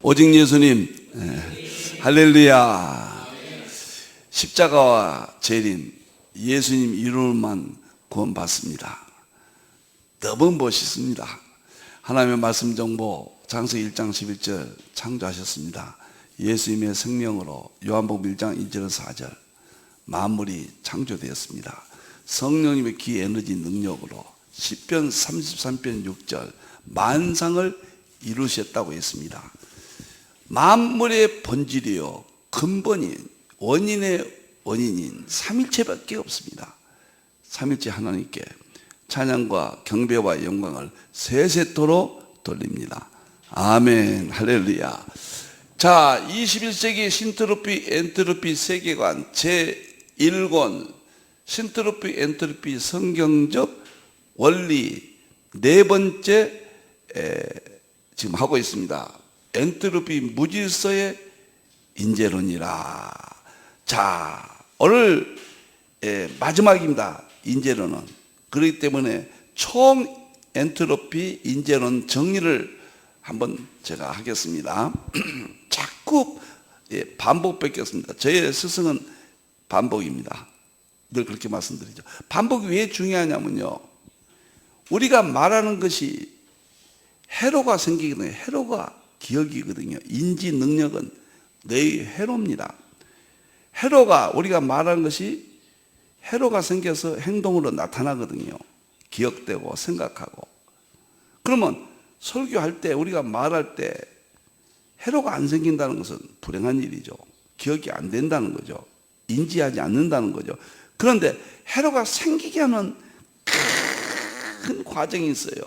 오직 예수님. 할렐루야. 십자가와 재림, 예수님 이름만 구원받습니다. 너무 멋있습니다. 하나님의 말씀 정보 창세기 1장 11절 창조하셨습니다. 예수님의 생명으로 요한복음 1장 1절 4절 만물이 창조되었습니다. 성령님의 기 에너지 능력으로 시편 33편 6절 만상을 이루셨다고 했습니다. 만물의 본질이요 근본인 원인의 원인인 삼일체밖에 없습니다. 삼일체 하나님께 찬양과 경배와 영광을 세세토록 돌립니다. 아멘. 할렐루야. 자, 21세기 신트로피 엔트로피 세계관 제1권 신트로피 엔트로피 성경적 원리 네 번째 지금 하고 있습니다. 엔트로피 무질서의 인재론이라. 자, 오늘 마지막입니다. 인재론은. 그렇기 때문에 총 엔트로피 인재론 정리를 한번 제가 하겠습니다. 자꾸 반복 뺏겼습니다. 저의 스승은 반복입니다. 늘 그렇게 말씀드리죠. 반복이 왜 중요하냐면요, 우리가 말하는 것이 해로가 생기거든요. 해로가 기억이거든요. 인지 능력은 뇌의 해로입니다. 해로가, 우리가 말하는 것이 해로가 생겨서 행동으로 나타나거든요. 기억되고 생각하고. 그러면 설교할 때, 우리가 말할 때 해로가 안 생긴다는 것은 불행한 일이죠. 기억이 안 된다는 거죠. 인지하지 않는다는 거죠. 그런데 해로가 생기게 하는 큰 과정이 있어요.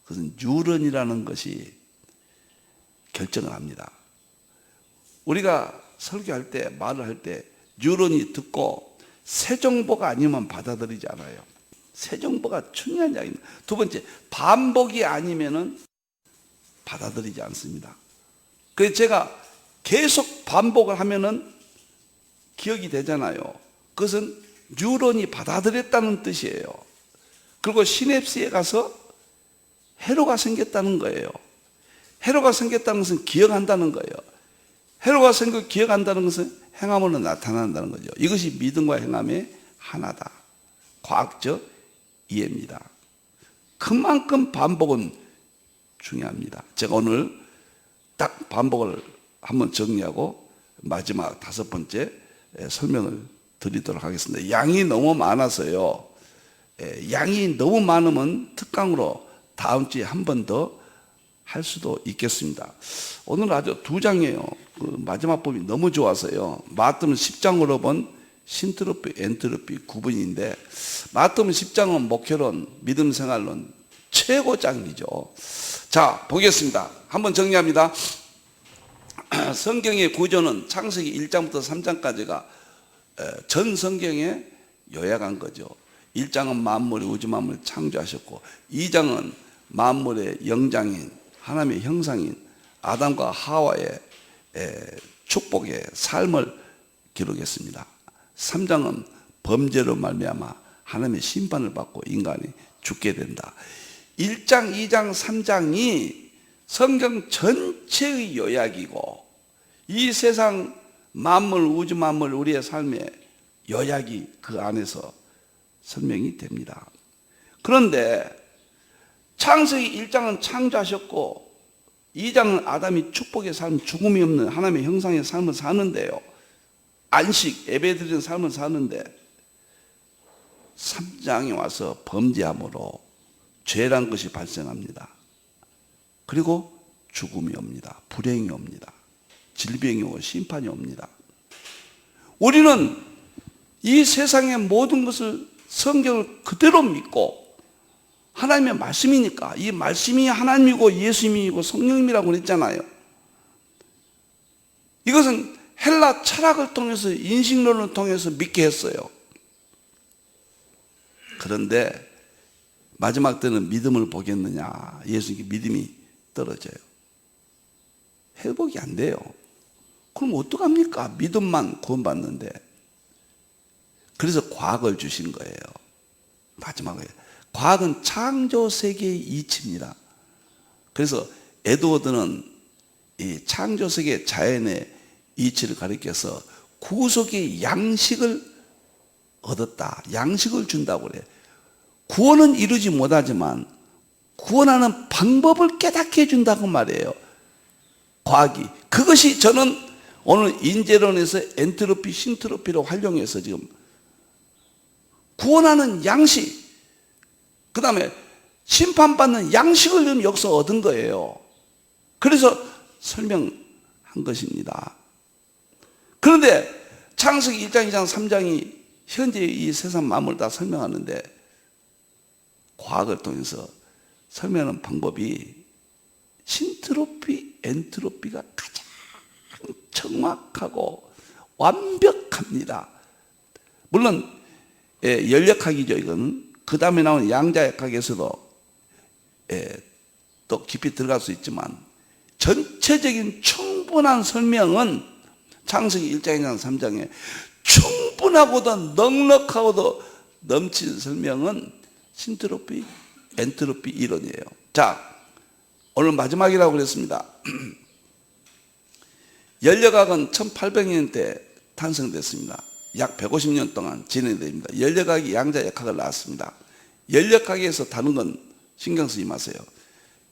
그것은 뉴런이라는 것이 결정을 합니다. 우리가 설교할 때, 말을 할 때 뉴런이 듣고 새 정보가 아니면 받아들이지 않아요. 새 정보가 중요한 이야기입니다. 두 번째, 반복이 아니면은 받아들이지 않습니다. 그래서 제가 계속 반복을 하면은 기억이 되잖아요. 그것은 뉴런이 받아들였다는 뜻이에요. 그리고 시냅스에 가서 해로가 생겼다는 거예요. 해로가 생겼다는 것은 기억한다는 거예요. 해로가 생겨 기억한다는 것은 행함으로 나타난다는 거죠. 이것이 믿음과 행함의 하나다. 과학적 이해입니다. 그만큼 반복은 중요합니다. 제가 오늘 딱 반복을 한번 정리하고 마지막 다섯 번째 설명을 드리도록 하겠습니다. 양이 너무 많아서요. 양이 너무 많으면 특강으로 다음 주에 한 번 더 할 수도 있겠습니다. 오늘 아주 두 장이에요. 그 마지막 부분이 너무 좋아서요. 마태복음 10장으로 본 신트로피, 엔트로피 구분인데, 마태복음 10장은 목회론, 믿음 생활론 최고장이죠. 자, 보겠습니다. 한번 정리합니다. 성경의 구조는 창세기 1장부터 3장까지가 전 성경에 요약한 거죠. 1장은 만물이 우주 만물을 창조하셨고, 2장은 만물의 영장인 하나님의 형상인 아담과 하와의 축복의 삶을 기록했습니다. 3장은 범죄로 말미암아 하나님의 심판을 받고 인간이 죽게 된다. 1장, 2장, 3장이 성경 전체의 요약이고, 이 세상 만물, 우주 만물, 우리의 삶의 요약이 그 안에서 설명이 됩니다. 그런데 창세기 1장은 창조하셨고, 2장은 아담이 축복의 삶, 죽음이 없는 하나님의 형상의 삶을 사는데요. 안식, 예배드리는 삶을 사는데, 3장에 와서 범죄함으로 죄란 것이 발생합니다. 그리고 죽음이 옵니다. 불행이 옵니다. 질병이 오고 심판이 옵니다. 우리는 이 세상의 모든 것을 성경을 그대로 믿고, 하나님의 말씀이니까, 이 말씀이 하나님이고 예수님이고 성령님이라고 그랬잖아요. 이것은 헬라 철학을 통해서, 인식론을 통해서 믿게 했어요. 그런데 마지막 때는 믿음을 보겠느냐, 예수님께 믿음이 떨어져요. 회복이 안 돼요. 그럼 어떡합니까? 믿음만 구원받는데. 그래서 과학을 주신 거예요. 마지막에 과학은 창조 세계의 이치입니다. 그래서 에드워드는 이 창조세계 자연의 이치를 가리켜서 구속의 양식을 얻었다. 양식을 준다고 그래. 구원은 이루지 못하지만 구원하는 방법을 깨닫게 해준다고 말이에요. 과학이. 그것이 저는 오늘 인재론에서 엔트로피, 신트로피로 활용해서 지금 구원하는 양식, 그 다음에 심판받는 양식을 지금 여기서 얻은 거예요. 그래서 설명한 것입니다. 그런데 창세기 1장, 2장, 3장이 현재 이 세상 만물을 다 설명하는데 과학을 통해서 설명하는 방법이 신트로피, 엔트로피가 가장 정확하고 완벽합니다. 물론 연력학이죠. 이건 그 다음에 나오는 양자역학에서도 또 깊이 들어갈 수 있지만 전체적인 충분한 설명은 창세기 1장, 2장, 3장에 충분하고도 넉넉하고도 넘치는 설명은 신트로피, 엔트로피 이론이에요. 자, 오늘 마지막이라고 그랬습니다. 연력학은 1800년대 탄생됐습니다. 약 150년 동안 진행됩니다. 연력학이 양자역학을 낳았습니다. 연력학에서 다른 건 신경 쓰지 마세요.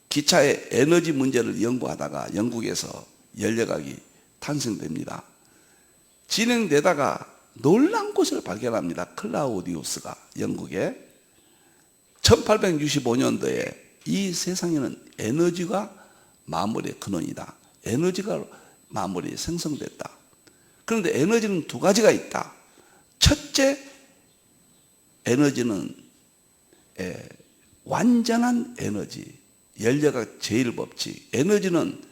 기차의 에너지 문제를 연구하다가 영국에서 연력학이 탄생됩니다. 진행되다가 놀라운 것을 발견합니다. 클라우디우스가 영국에 1865년도에 이 세상에는 에너지가 만물의 근원이다. 에너지가 만물이 생성됐다. 그런데 에너지는 두 가지가 있다. 첫째, 에너지는 완전한 에너지, 연력학 제1법칙. 에너지는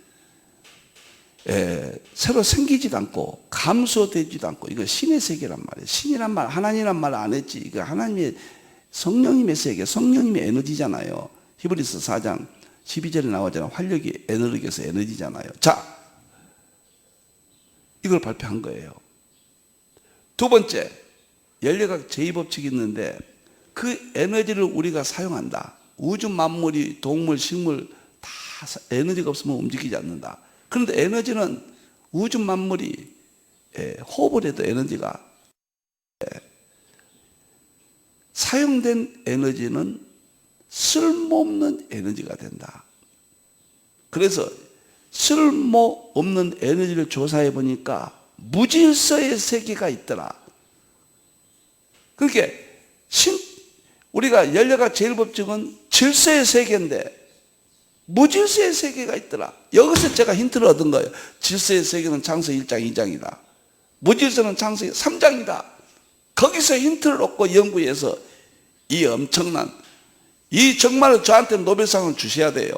새로 생기지도 않고 감소되지도 않고, 이거 신의 세계란 말이에요. 신이란 말, 하나님이란 말 안 했지. 이거 하나님의 성령님의 세계, 성령님의 에너지잖아요. 히브리서 4장 12절에 나오잖아요. 활력이 에너지에서 에너지잖아요. 자, 이걸 발표한 거예요. 두 번째, 연력학 제2법칙이 있는데 그 에너지를 우리가 사용한다. 우주 만물이 동물, 식물 다 에너지가 없으면 움직이지 않는다. 그런데 에너지는 우주 만물이 호흡을 해도 에너지가 사용된 에너지는 쓸모없는 에너지가 된다. 그래서 쓸모없는 에너지를 조사해 보니까 무질서의 세계가 있더라. 그러니까 우리가 연력학 제1법칙은 질서의 세계인데 무질서의 세계가 있더라. 여기서 제가 힌트를 얻은 거예요. 질서의 세계는 창세기 1장, 2장이다. 무질서는 창세기 3장이다. 거기서 힌트를 얻고 연구해서 이 엄청난, 이 정말 저한테 노벨상을 주셔야 돼요.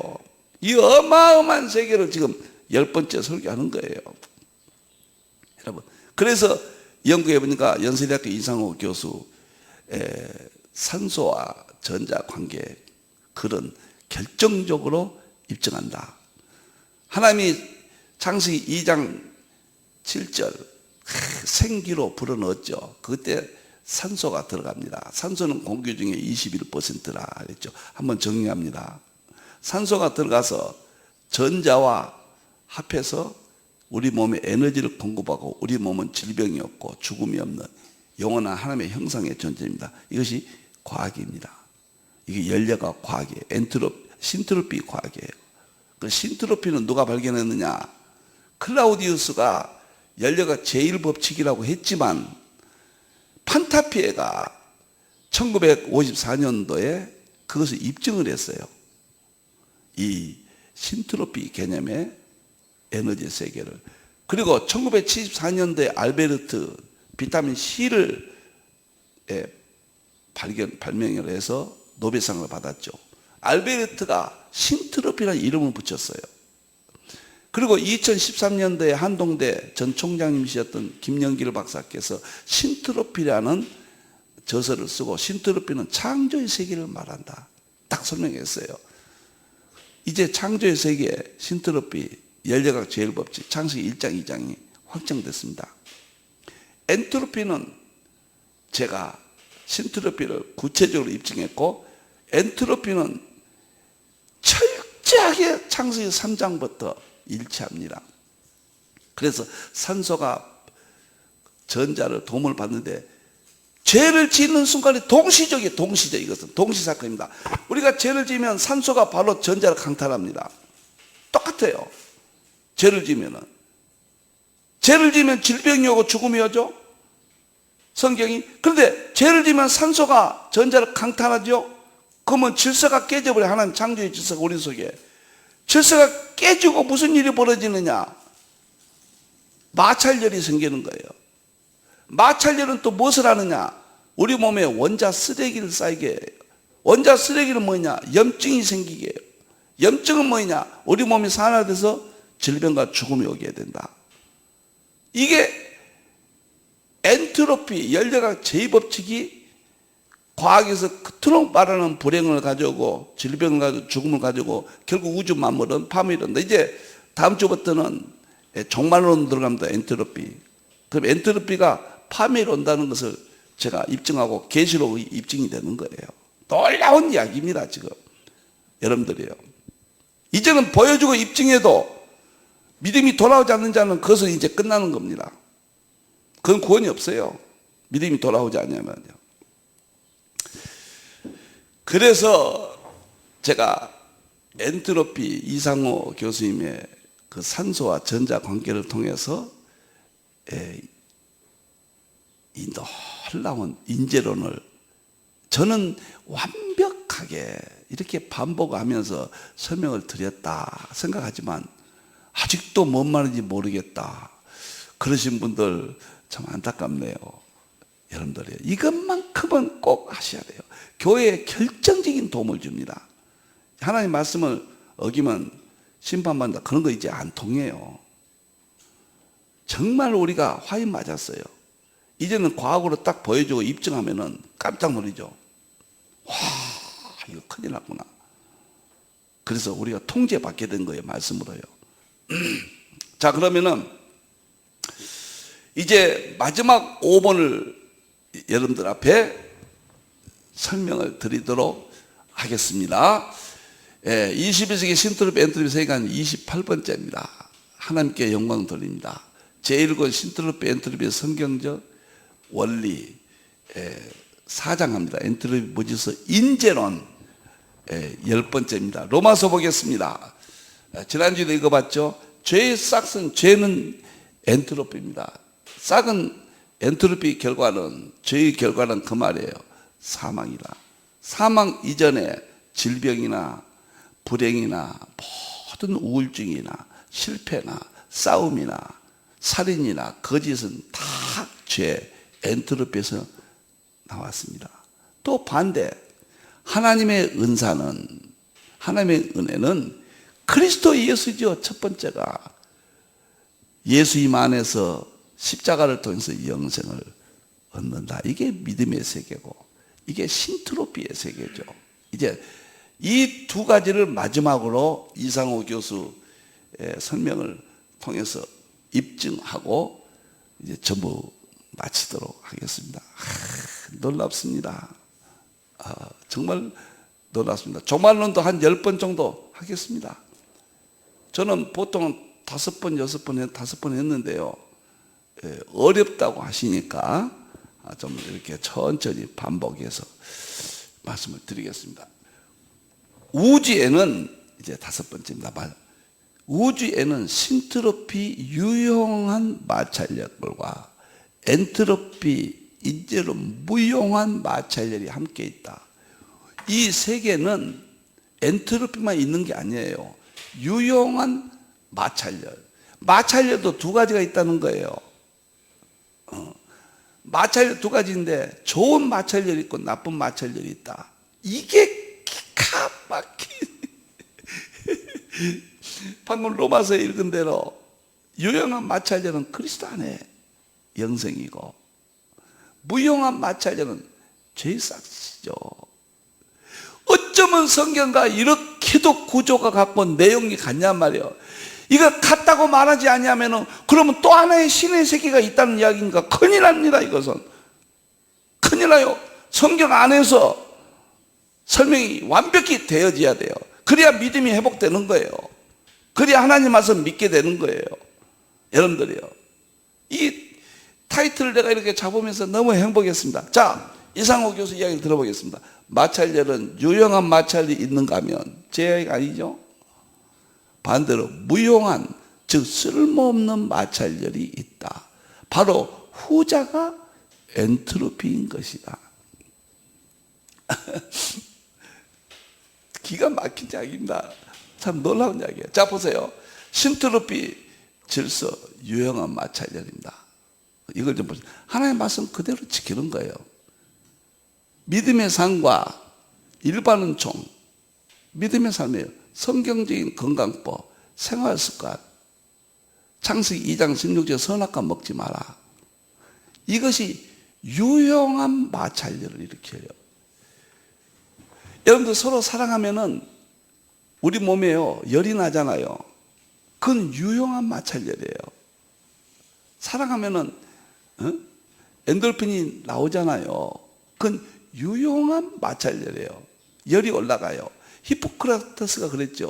이 어마어마한 세계를 지금 10번째 설교하는 거예요. 여러분, 그래서 연구해 보니까 연세대학교 이상호 교수 산소와 전자 관계 그런 결정적으로 입증한다. 하나님이 창세기 2장 7절 생기로 불어넣었죠. 그때 산소가 들어갑니다. 산소는 공기 중에 21%라 그랬죠. 한번 정리합니다. 산소가 들어가서 전자와 합해서 우리 몸에 에너지를 공급하고 우리 몸은 질병이 없고 죽음이 없는 영원한 하나님의 형상의 존재입니다. 이것이 과학입니다. 이게 연력학 과학이에요. 신트로피 과학이에요. 그 신트로피는 누가 발견했느냐? 클라우디우스가 연력학 제1법칙이라고 했지만 판타피에가 1954년도에 그것을 입증을 했어요. 이 신트로피 개념의 에너지 세계를. 그리고 1974년도에 알베르트 비타민 C를 발명을 해서 노벨상을 받았죠. 알베르트가 신트로피라는 이름을 붙였어요. 그리고 2013년도에 한동대 전 총장님이셨던 김영길 박사께서 신트로피라는 저서를 쓰고 신트로피는 창조의 세계를 말한다. 딱 설명했어요. 이제 창조의 세계 신트로피 연력학 제1법칙 창세기 1장 2장이 확정됐습니다. 엔트로피는 제가 신트로피를 구체적으로 입증했고 엔트로피는 철저하게 정확하게 창세기 3장부터 일치합니다. 그래서 산소가 전자를 도움을 받는데 죄를 짓는 순간에 동시적이에요. 이것은 동시사건입니다. 우리가 죄를 지으면 산소가 바로 전자를 강탈합니다. 똑같아요. 죄를 지으면 질병이 오고 죽음이 오죠. 성경이. 그런데 죄를 지으면 산소가 전자를 강탈하죠. 그러면 질서가 깨져버려요. 하나님 창조의 질서가 우리 속에. 질서가 깨지고 무슨 일이 벌어지느냐? 마찰열이 생기는 거예요. 마찰열은 또 무엇을 하느냐? 우리 몸에 원자 쓰레기를 쌓이게 해요. 원자 쓰레기는 뭐냐? 염증이 생기게 해요. 염증은 뭐냐? 우리 몸이 산화돼서 질병과 죽음이 오게 된다. 이게 엔트로피, 연력학 제2법칙이 과학에서 그토록 말하는 불행을 가져오고 질병을 가지고 죽음을 가지고 결국 우주 만물은 파멸한다. 이제 다음 주부터는 종말론 들어갑니다. 엔트로피. 그럼 엔트로피가 파멸이 온다는 것을 제가 입증하고 계시록의 입증이 되는 거예요. 놀라운 이야기입니다. 지금 여러분들이요. 이제는 보여주고 입증해도 믿음이 돌아오지 않는 자는 그것은 이제 끝나는 겁니다. 그건 구원이 없어요. 믿음이 돌아오지 않으면요. 그래서 제가 엔트로피 이상호 교수님의 그 산소와 전자 관계를 통해서 이 놀라운 인재론을 저는 완벽하게 이렇게 반복하면서 설명을 드렸다 생각하지만 아직도 뭔 말인지 모르겠다 그러신 분들 참 안타깝네요. 여러분들이 이것만큼은 꼭 하셔야 돼요. 교회에 결정적인 도움을 줍니다. 하나님 말씀을 어기면 심판받는다. 그런 거 이제 안 통해요. 정말 우리가 화인 맞았어요. 이제는 과학으로 딱 보여주고 입증하면은 깜짝 놀라죠. 와, 이거 큰일 났구나. 그래서 우리가 통제받게 된 거예요. 말씀으로요. 자, 그러면은 이제 마지막 5번을 여러분들 앞에 설명을 드리도록 하겠습니다. 21세기 신트로피 엔트로피 세계관 28번째입니다. 하나님께 영광 돌립니다. 제1권 신트로피 엔트로피 성경적 원리 4장합니다. 엔트로피 무질서 인재론 10번째입니다. 로마서 보겠습니다. 지난주에도 읽어봤죠. 죄의 싹은 죄는 엔트로피입니다. 싹은 엔트로피 결과는 죄의 결과는 그 말이에요. 사망이라. 사망 이전에 질병이나 불행이나 모든 우울증이나 실패나 싸움이나 살인이나 거짓은 다 죄 엔트로피에서 나왔습니다. 또 반대 하나님의 은사는 하나님의 은혜는 그리스도 예수죠. 첫 번째가 예수님 안에서 십자가를 통해서 영생을 얻는다. 이게 믿음의 세계고 이게 신트로피의 세계죠. 이제 이 두 가지를 마지막으로 이상호 교수의 설명을 통해서 입증하고 이제 전부 마치도록 하겠습니다. 놀랍습니다. 정말 놀랍습니다. 종말론도 한 10번 정도 하겠습니다. 저는 보통 5번, 6번, 5번 했는데요. 어렵다고 하시니까 좀 이렇게 천천히 반복해서 말씀을 드리겠습니다. 우주에는 이제 5번째입니다. 우주에는 신트로피 유용한 마찰력과 엔트로피 인재로 무용한 마찰열이 함께 있다. 이 세계는 엔트로피만 있는 게 아니에요. 유용한 마찰열. 마찰열도 두 가지가 있다는 거예요. 마찰열 두 가지인데 좋은 마찰열이 있고 나쁜 마찰열이 있다. 이게 기가 막힌 방금 로마서에 읽은 대로 유용한 마찰열은 그리스도 안에 영생이고 무용한 마찰열은 죄의 싹이죠. 어쩌면 성경과 이렇게도 구조가 같고 내용이 같냔 말이에요. 이거 같다고 말하지 않냐면은 그러면 또 하나의 신의 세계가 있다는 이야기인가? 큰일 납니다. 이것은 큰일 나요. 성경 안에서 설명이 완벽히 되어져야 돼요. 그래야 믿음이 회복되는 거예요. 그래야 하나님 말씀 믿게 되는 거예요. 여러분들이요. 이 타이틀을 내가 이렇게 잡으면서 너무 행복했습니다. 자, 이상호 교수 이야기를 들어보겠습니다. 마찰열은 유용한 마찰이 있는가 하면 제 이야기가 아니죠. 반대로 무용한, 즉 쓸모없는 마찰열이 있다. 바로 후자가 엔트로피인 것이다. 기가 막힌 이야기입니다. 참 놀라운 이야기예요. 자, 보세요. 신트로피, 질서, 유용한 마찰열입니다. 이걸 좀 보세요. 하나님의 말씀 그대로 지키는 거예요. 믿음의 삶과 일반은 총, 믿음의 삶이에요. 성경적인 건강법, 생활습관, 창세기 2장 16절 선악과 먹지 마라. 이것이 유용한 마찰열을 일으켜요. 여러분들 서로 사랑하면은 우리 몸에요 열이 나잖아요. 그건 유용한 마찰열이에요. 사랑하면은 엔돌핀이 나오잖아요. 그건 유용한 마찰열이에요. 열이 올라가요. 히포크라테스가 그랬죠.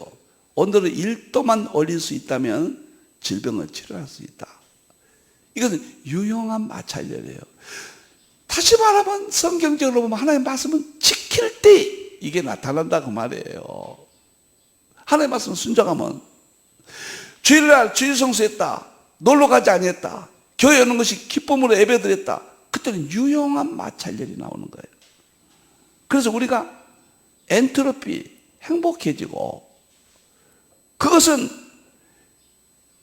온도를 1도만 올릴 수 있다면 질병을 치료할 수 있다. 이것은 유용한 마찰열이에요. 다시 말하면 성경적으로 보면 하나님의 말씀은 지킬 때 이게 나타난다 그 말이에요. 하나님의 말씀은 순종하면 주일날 주일 성수했다, 놀러 가지 아니했다, 교회 오는 것이 기쁨으로 예배드렸다, 그때는 유용한 마찰열이 나오는 거예요. 그래서 우리가 엔트로피, 행복해지고, 그것은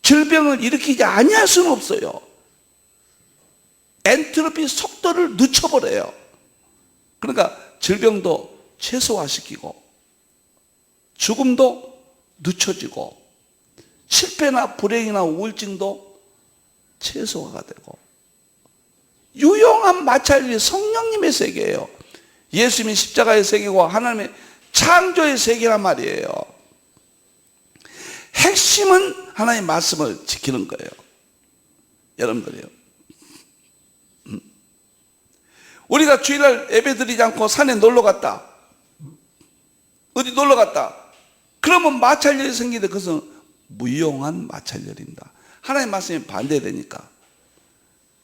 질병을 일으키지 아니할 수는 없어요. 엔트로피 속도를 늦춰버려요. 그러니까 질병도 최소화시키고 죽음도 늦춰지고 실패나 불행이나 우울증도 최소화가 되고, 유용한 마찰이 성령님의 세계예요. 예수님이 십자가의 세계고 하나님의 창조의 세계란 말이에요. 핵심은 하나님의 말씀을 지키는 거예요. 여러분들이요. 우리가 주일날 예배 드리지 않고 산에 놀러 갔다, 어디 놀러 갔다, 그러면 마찰열이 생기는데 그것은 무용한 마찰열입니다. 하나님의 말씀이 반대되니까.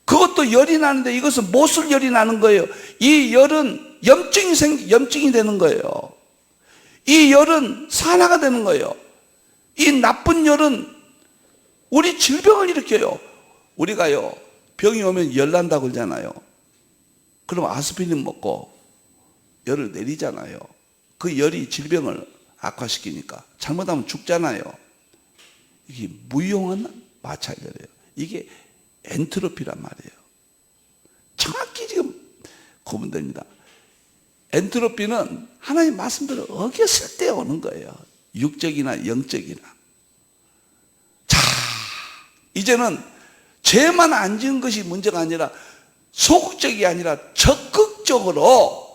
그것도 열이 나는데 이것은 못을 열이 나는 거예요. 이 열은 염증이 되는 거예요. 이 열은 산화가 되는 거예요. 이 나쁜 열은 우리 질병을 일으켜요. 우리가요, 병이 오면 열 난다고 그러잖아요. 그럼 아스피린 먹고 열을 내리잖아요. 그 열이 질병을 악화시키니까 잘못하면 죽잖아요. 이게 무용한 마찰열이에요. 이게 엔트로피란 말이에요. 정확히 지금 구분됩니다. 엔트로피는 하나님 말씀대로 어겼을 때 오는 거예요. 육적이나 영적이나. 자, 이제는 죄만 안 지은 것이 문제가 아니라 소극적이 아니라 적극적으로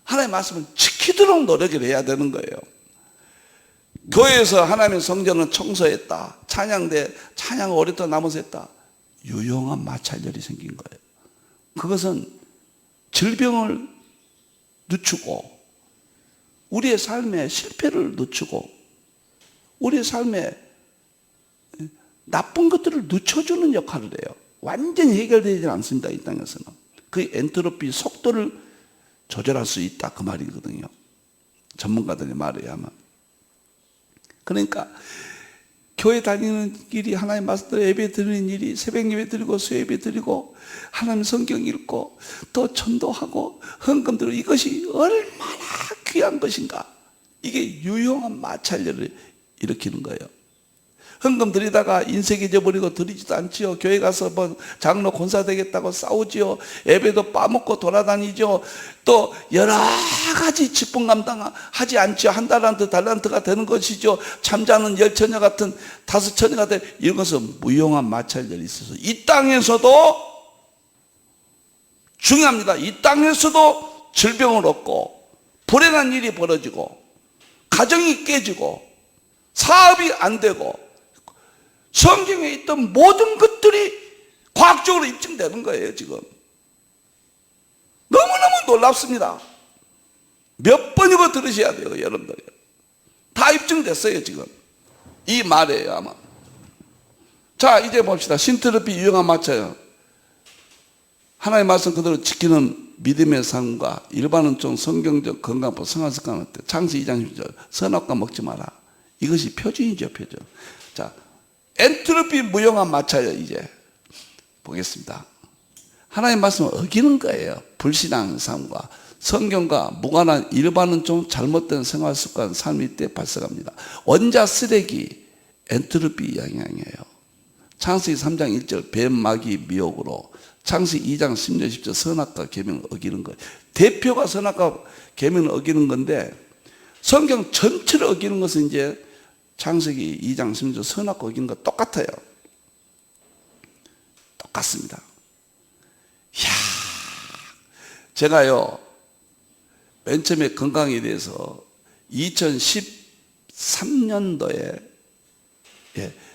하나님의 말씀을 지키도록 노력을 해야 되는 거예요. 교회에서 하나님의 성전을 청소했다, 찬양대 찬양 오랫동안 남아서 했다, 유용한 마찰열이 생긴 거예요. 그것은 질병을 늦추고 우리의 삶의 실패를 늦추고 우리의 삶에 나쁜 것들을 늦춰주는 역할을 해요. 완전히 해결되지 않습니다. 이 땅에서는. 그 엔트로피 속도를 조절할 수 있다 그 말이거든요. 전문가들의 말에 의하면. 그러니까 교회 다니는 일이, 하나님 말씀대로 예배 드리는 일이, 새벽 예배 드리고 수요예배 드리고 하나님 성경 읽고 또 전도하고 헌금 드리고, 이것이 얼마나 귀한 것인가. 이게 유용한 마찰열을 일으키는 거예요. 헌금 드리다가 인색 잊어버리고 드리지도 않지요. 교회 가서 뭐 장로 권사 되겠다고 싸우지요. 예배도 빠먹고 돌아다니죠. 또 여러 가지 직분 감당하지 않지요. 한 달란트가 되는 것이죠. 잠자는 10처녀 같은 5처녀가 된, 이런 것은 무용한 마찰열이 있어서 이 땅에서도 중요합니다. 이 땅에서도 질병을 얻고 불행한 일이 벌어지고 가정이 깨지고 사업이 안 되고 성경에 있던 모든 것들이 과학적으로 입증되는 거예요. 지금 너무너무 놀랍습니다. 몇 번이고 들으셔야 돼요. 여러분들 다 입증됐어요 지금. 이 말이에요 아마. 자 이제 봅시다. 신트로피 유형화 맞춰요. 하나님의 말씀 그대로 지키는 믿음의 삶과 일반은 좀 성경적 건강법 생활습관은 어때? 창세기 2장 10절 선악과 먹지 마라. 이것이 표준이죠 표준. 자 엔트로피 무형화 맞춰요. 이제 보겠습니다. 하나님의 말씀을 어기는 거예요. 불신앙의 삶과 성경과 무관한 일반은 좀 잘못된 생활습관 삶일 때 발생합니다. 원자 쓰레기 엔트로피 영향이에요. 창세기 3장 1절 뱀, 마귀, 미혹으로 창세기 2장 10절 10절 선악과 계명을 어기는 거예요. 대표가 선악과 계명을 어기는 건데 성경 전체를 어기는 것은 이제 창세기 2장 10절 선악과 어기는 거 똑같아요. 똑같습니다. 이야, 제가요 맨 처음에 건강에 대해서 2013년도에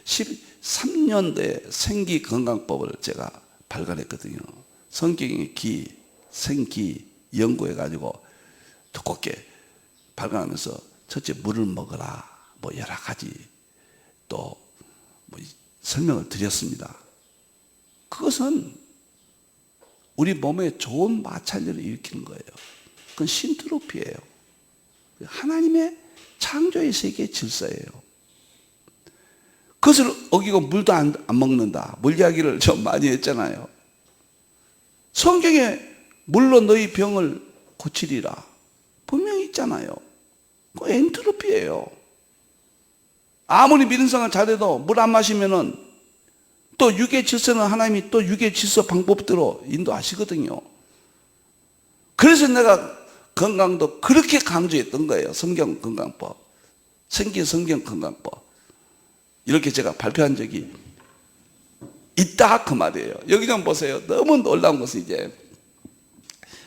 13년도에 생기건강법을 제가 발간했거든요. 성경의 기, 생기 연구해가지고 두껍게 발간하면서 첫째 물을 먹어라 뭐 여러 가지 또 뭐 설명을 드렸습니다. 그것은 우리 몸에 좋은 마찰력을 일으키는 거예요. 그건 신트로피예요. 하나님의 창조의 세계의 질서예요. 그것을 어기고 물도 안 먹는다. 물 이야기를 좀 많이 했잖아요. 성경에 물로 너희 병을 고치리라. 분명히 있잖아요. 그 엔트로피예요. 아무리 믿는 생활 잘해도 물 안 마시면은 또 육의 질서는 하나님이 또 육의 질서 방법대로 인도하시거든요. 그래서 내가 건강도 그렇게 강조했던 거예요. 성경 건강법. 생기 성경 건강법. 이렇게 제가 발표한 적이 있다 그 말이에요. 여기 좀 보세요. 너무 놀라운 것은 이제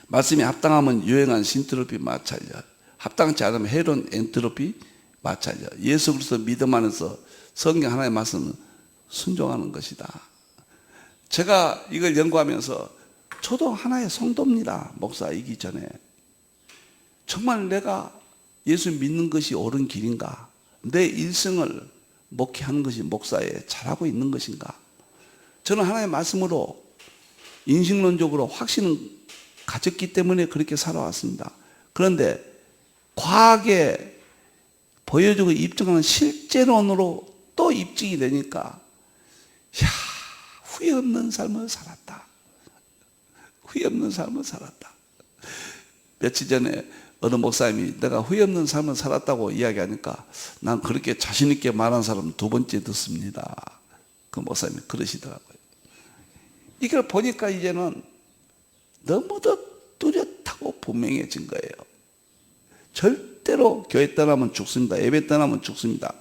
말씀이 합당하면 유행한 신트로피 마찰력, 합당치 않으면 해로운 엔트로피 마찰력. 예수 그리스도 믿음 안에서 성경 하나의 말씀은 순종하는 것이다. 제가 이걸 연구하면서 저도 하나의 성도입니다. 목사이기 전에 정말 내가 예수 믿는 것이 옳은 길인가? 내 일생을 목회하는 것이 목사에 잘하고 있는 것인가? 저는 하나님의 말씀으로 인식론적으로 확신을 가졌기 때문에 그렇게 살아왔습니다. 그런데 과학에 보여주고 입증하는 실제론으로 또 입증이 되니까 후회 없는 삶을 살았다. 후회 없는 삶을 살았다. 며칠 전에 어느 목사님이 내가 후회 없는 삶을 살았다고 이야기하니까 난 그렇게 자신 있게 말한 사람 두 번째 듣습니다. 그 목사님이 그러시더라고요. 이걸 보니까 이제는 너무도 뚜렷하고 분명해진 거예요. 절대로 교회 떠나면 죽습니다. 예배 떠나면 죽습니다.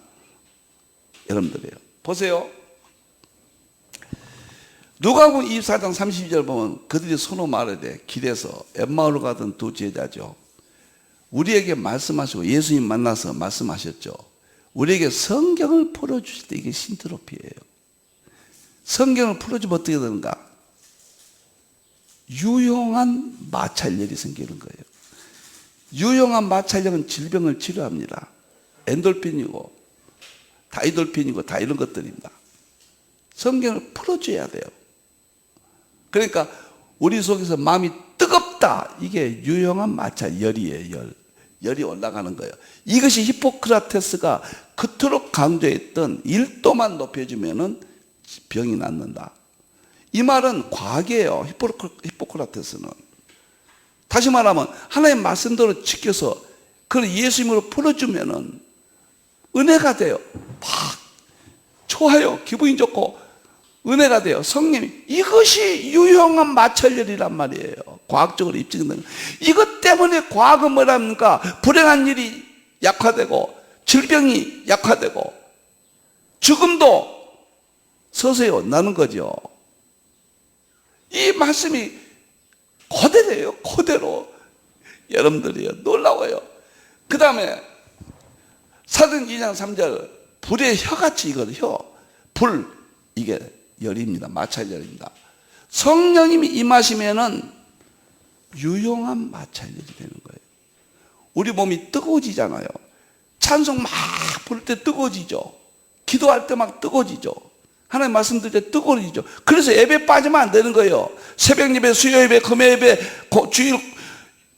여러분들이요. 보세요. 누가복음 24장 32절 보면 그들이 서로 말하되 길에서 엠마오로 가던 두 제자죠. 우리에게 말씀하시고 예수님 만나서 말씀하셨죠. 우리에게 성경을 풀어주실 때 이게 신트로피예요. 성경을 풀어주면 어떻게 되는가? 유용한 마찰력이 생기는 거예요. 유용한 마찰력은 질병을 치료합니다. 엔돌핀이고 다이돌핀이고 다 이런 것들입니다. 성경을 풀어줘야 돼요. 그러니까 우리 속에서 마음이 뜨겁다. 이게 유용한 마찰, 열이에요. 열이 올라가는 거예요. 이것이 히포크라테스가 그토록 강조했던 1도만 높여주면은 병이 낫는다. 이 말은 과학이에요. 히포크라테스는. 다시 말하면 하나님의 말씀대로 지켜서 그걸 예수님으로 풀어주면은 은혜가 돼요. 막 좋아요. 기분이 좋고 은혜가 돼요. 성령이 이것이 유용한 마찰열이란 말이에요. 과학적으로 입증된 이것 때문에 과학은 뭐랍니까? 불행한 일이 약화되고 질병이 약화되고 죽음도 서서히 나는 거죠. 이 말씀이 그대로예요. 그대로. 여러분들이요. 놀라워요. 그 다음에 사도행 2장 3절 불의 혀같이 이거는 불 이게 열입니다. 마찰열입니다. 성령님이 임하시면은 유용한 마찰열이 되는 거예요. 우리 몸이 뜨거워지잖아요. 찬송 막 부를 때 뜨거워지죠. 기도할 때 막 뜨거워지죠. 하나님 말씀 들을 때 뜨거워지죠. 그래서 예배 빠지면 안 되는 거예요. 새벽 예배, 수요 예배, 금요 예배, 주일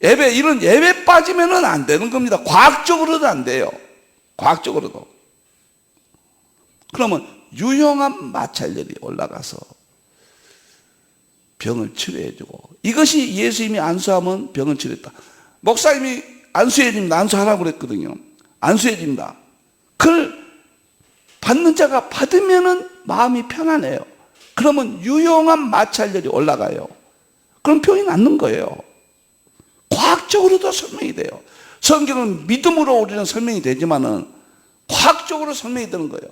예배, 이런 예배 빠지면은 안 되는 겁니다. 과학적으로도 안 돼요. 과학적으로도. 그러면 유용한 마찰열이 올라가서 병을 치료해주고, 이것이 예수님이 안수하면 병을 치료했다. 목사님이 안수해줍니다. 안수하라고 그랬거든요. 안수해줍니다. 그걸 받는 자가 받으면은 마음이 편안해요. 그러면 유용한 마찰열이 올라가요. 그럼 병이 낫는 거예요. 과학적으로도 설명이 돼요. 성경은 믿음으로 우리는 설명이 되지만은 과학적으로 설명이 되는 거예요.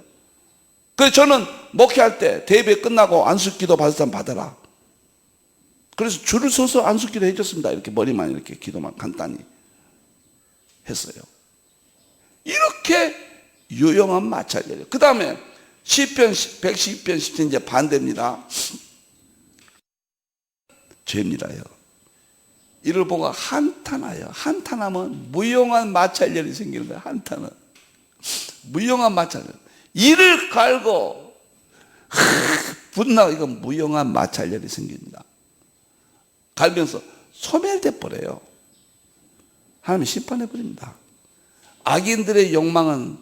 그래서 저는 목회할 때 대예배 끝나고 안수기도 받을 사람 받아라. 그래서 줄을 서서 안수기도 해줬습니다. 이렇게 머리만 이렇게 기도만 간단히 했어요. 이렇게 유용한 마찰이에요. 그 다음에 시편 112편 10편 이제 반대입니다. 죄입니다요. 이를 보고 한탄하여. 한탄하면 무용한 마찰열이 생기는 거예요. 한탄은 무용한 마찰열. 이를 갈고 분나고, 이건 무용한 마찰열이 생깁니다. 갈면서 소멸돼 버려요. 하나님이 심판해 버립니다. 악인들의 욕망은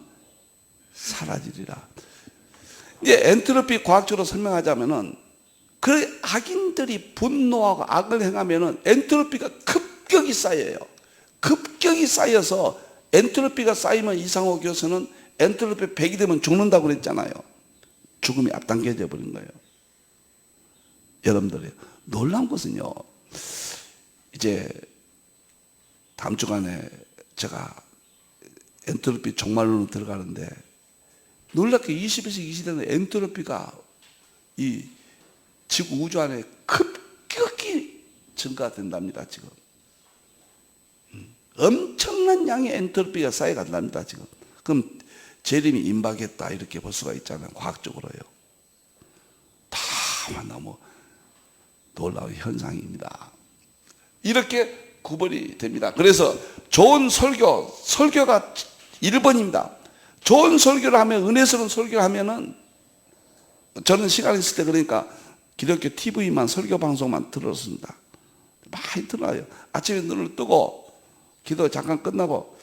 사라지리라. 이제 엔트로피 과학적으로 설명하자면은, 그 악인들이 분노하고 악을 행하면은 엔트로피가 급격히 쌓여요. 급격히 쌓여서 엔트로피가 쌓이면 이상호 교수는 엔트로피 100이 되면 죽는다고 그랬잖아요. 죽음이 앞당겨져 버린 거예요. 여러분들이 놀라운 것은요, 이제 다음 주간에 제가 엔트로피 종말론으로 들어가는데, 놀랍게 21세기 이 시대는 엔트로피가 이 지구 우주 안에 급격히 증가된답니다. 지금 엄청난 양의 엔트로피가 쌓여간답니다. 지금. 그럼 재림이 임박했다 이렇게 볼 수가 있잖아요. 과학적으로요. 다 너무 놀라운 현상입니다. 이렇게 구분이 됩니다. 그래서 좋은 설교가 1번입니다. 좋은 설교를 하면, 은혜스러운 설교를 하면은, 저는 시간이 있을 때 그러니까 기독교 TV만 설교 방송만 들었습니다. 많이 들어요. 아침에 눈을 뜨고 기도 잠깐 끝나고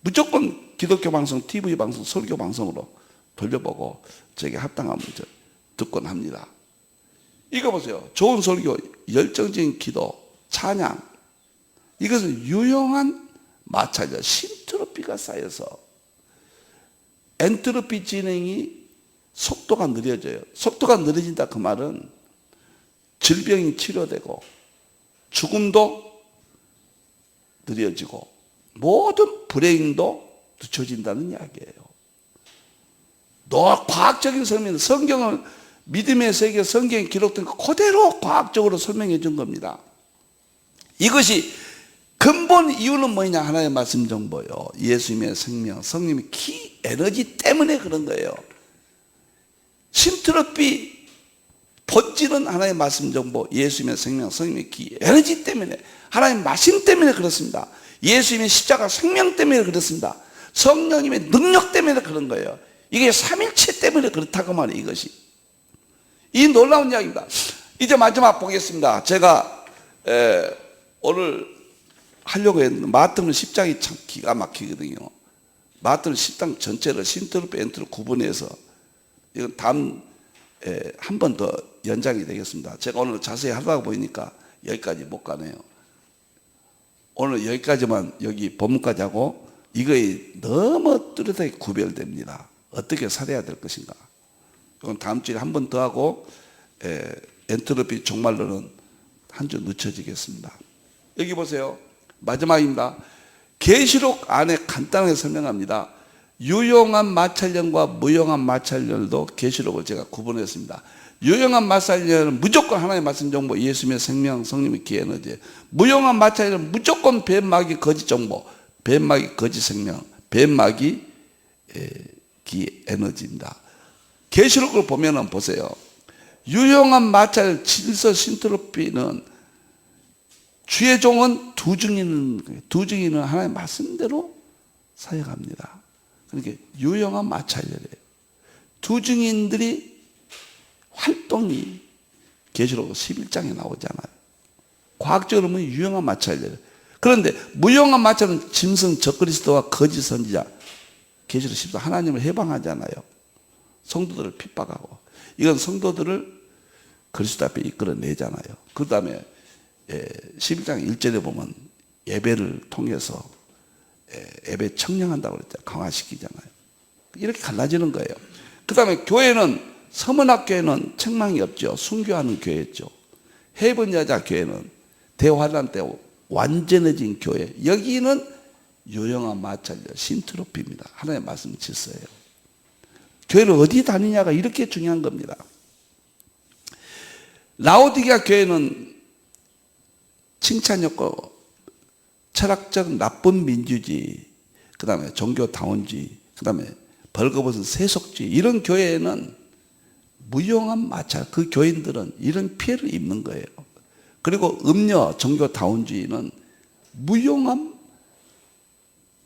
무조건 기독교 방송, TV 방송, 설교 방송으로 돌려보고 저에게 합당하면 듣곤 합니다. 이거 보세요. 좋은 설교, 열정적인 기도, 찬양, 이것은 유용한 마찰이다. 신트로피가 쌓여서 엔트로피 진행이 속도가 느려져요. 속도가 느려진다 그 말은 질병이 치료되고 죽음도 느려지고 모든 불행도 늦춰진다는 이야기예요. 과학적인 설명, 성경을 믿음의 세계, 성경에 기록된 거 그대로 과학적으로 설명해 준 겁니다. 이것이 근본 이유는 뭐냐? 하나의 말씀 정보요. 예수님의 생명, 성령의 키 에너지 때문에 그런 거예요. 신트로피 번지는 하나의 말씀 정보, 예수님의 생명, 성령의 키 에너지 때문에, 하나님의 말씀 때문에 그렇습니다. 예수님의 십자가 생명 때문에 그렇습니다. 성령님의 능력 때문에 그런 거예요. 이게 삼일체 때문에 그렇다고 말이에요. 이것이 이 놀라운 이야기입니다. 이제 마지막 보겠습니다. 제가 오늘 하려고 했는데 마태복음 10장이 참 기가 막히거든요. 마태복음 10장 전체를 신트로피, 엔트로 구분해서 이건 다음 한 번 더 연장이 되겠습니다. 제가 오늘 자세히 하다가 보니까 여기까지 못 가네요. 오늘 여기까지만, 여기 본문까지 하고, 이거에 너무 뚜렷하게 구별됩니다. 어떻게 살아야 될 것인가. 이건 다음 주에 한 번 더 하고, 엔트로피 종말론은 한 주 늦춰지겠습니다. 여기 보세요. 마지막입니다. 계시록 안에 간단하게 설명합니다. 유용한 마찰열과 무용한 마찰열도 계시록을 제가 구분했습니다. 유용한 마찰열은 무조건 하나의 말씀 정보, 예수님의 생명, 성령의 기 에너지. 무용한 마찰열은 무조건 뱀마귀 거짓 정보, 뱀마귀 거짓 생명, 뱀마귀 기 에너지입니다. 계시록을 보면은 보세요. 유용한 마찰 질서 신트로피는 주의 종은 두 증인은 하나의 말씀대로 사역합니다. 그러니까 유용한 마찰열이에요. 두 증인들이 활동이 계시록 11장에 나오잖아요. 과학적으로 보면 유용한 마찰열. 그런데 무용한 마찰은 짐승 적그리스도와 거짓 선지자, 계시록 14 하나님을 해방하잖아요. 성도들을 핍박하고, 이건 성도들을 그리스도 앞에 이끌어내잖아요. 그 다음에 11장 1절에 보면 예배를 통해서 예배 청량한다고 그랬죠. 강화시키잖아요. 이렇게 갈라지는 거예요. 그 다음에 교회는, 서문학교회는 책망이 없죠. 순교하는 교회였죠. 해본 여자 교회는 대환란 때 완전해진 교회. 여기는 유용한 마찰열, 신트로피입니다. 하나님의 말씀 질서예요. 교회를 어디 다니냐가 이렇게 중요한 겁니다. 라오디게아 교회는 칭찬이 없고 철학적 나쁜 민주주의, 그 다음에 종교다원주의, 그 다음에 벌거벗은 세속주의, 이런 교회에는 무용한 마찰, 그 교인들은 이런 피해를 입는 거예요. 그리고 음녀, 종교다원주의는 무용한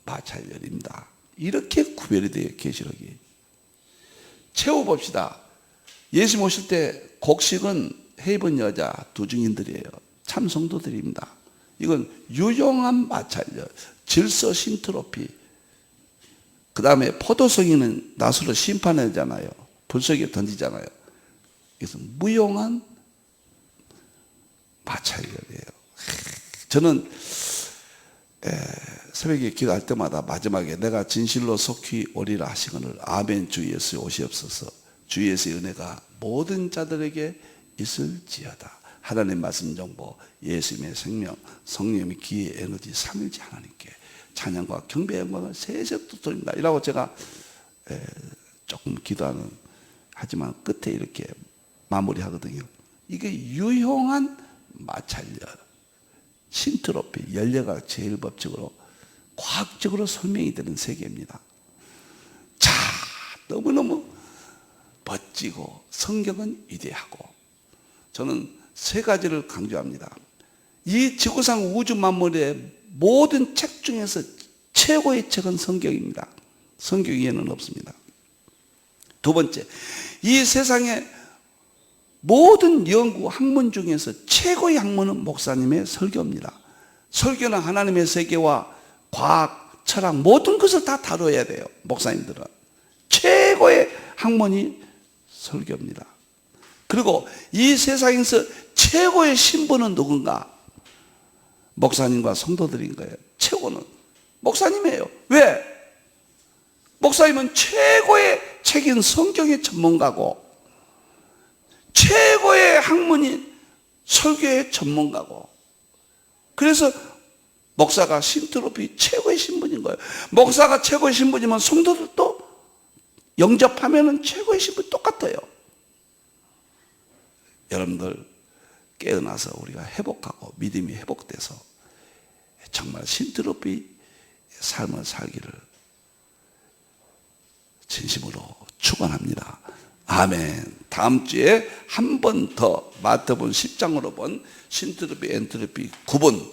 마찰열입니다. 이렇게 구별이 돼요, 계시록이. 채워봅시다. 예수님 오실 때 곡식은 해입은 여자 두 증인들이에요. 참 성도들입니다. 이건 유용한 마찰열, 질서 신트로피. 그 다음에 포도송이는 나수로 심판하잖아요. 불속에 던지잖아요. 그래서 무용한 마찰열이에요. 저는 새벽에 기도할 때마다 마지막에 내가 진실로 속히 오리라 하시거늘 아멘 주 예수의 오시옵소서. 주 예수의 은혜가 모든 자들에게 있을지어다. 하나님 말씀 정보, 예수님의 생명, 성령의 기의 에너지, 삼일째 하나님께 찬양과 경배의 영광을 세세토록 드립니다. 이라고 제가 조금 기도하는, 하지만 끝에 이렇게 마무리하거든요. 이게 유용한 마찰열, 신트로피, 연례학 제일법칙으로 과학적으로 설명이 되는 세계입니다. 자, 너무너무 멋지고 성경은 위대하고, 저는 세 가지를 강조합니다. 이 지구상 우주 만물의 모든 책 중에서 최고의 책은 성경입니다. 성경 위에는 없습니다. 두 번째, 이 세상의 모든 연구 학문 중에서 최고의 학문은 목사님의 설교입니다. 설교는 하나님의 세계와 과학, 철학 모든 것을 다 다뤄야 돼요. 목사님들은 최고의 학문이 설교입니다. 그리고 이 세상에서 최고의 신부는 누군가? 목사님과 성도들인 거예요. 최고는 목사님이에요. 왜? 목사님은 최고의 책인 성경의 전문가고, 최고의 학문인 설교의 전문가고, 그래서 목사가 신트로피 최고의 신분인 거예요. 목사가 최고의 신분이면 성도들도 영접하면 최고의 신분 똑같아요. 여러분들 깨어나서 우리가 회복하고 믿음이 회복돼서 정말 신트로피 삶을 살기를 진심으로 축원합니다. 아멘. 다음 주에 한 번 더 마태복음 10장으로 본 신트로피, 엔트로피 구분,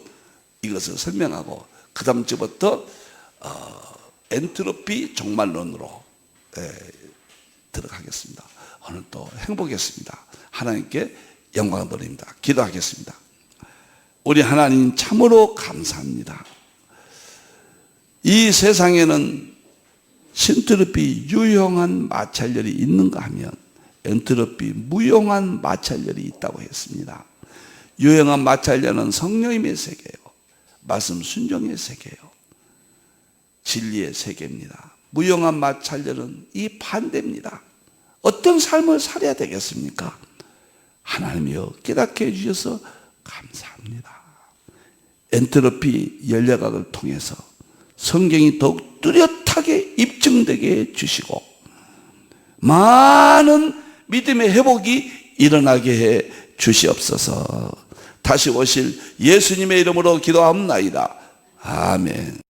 이것을 설명하고 그 다음 주부터 엔트로피 종말론으로 들어가겠습니다. 오늘 또 행복했습니다. 하나님께 영광 돌립니다. 기도하겠습니다. 우리 하나님 참으로 감사합니다. 이 세상에는 신트로피 유용한 마찰열이 있는가 하면 엔트로피 무용한 마찰열이 있다고 했습니다. 유용한 마찰열은 성령님의 세계예요. 말씀 순종의 세계예요. 진리의 세계입니다. 무용한 마찰열은 이 반대입니다. 어떤 삶을 살아야 되겠습니까? 하나님이여 깨닫게 해주셔서 감사합니다. 엔트로피 연례학을 통해서 성경이 더욱 뚜렷하게 입증되게 해주시고 많은 믿음의 회복이 일어나게 해 주시옵소서. 다시 오실 예수님의 이름으로 기도합니다. 아멘.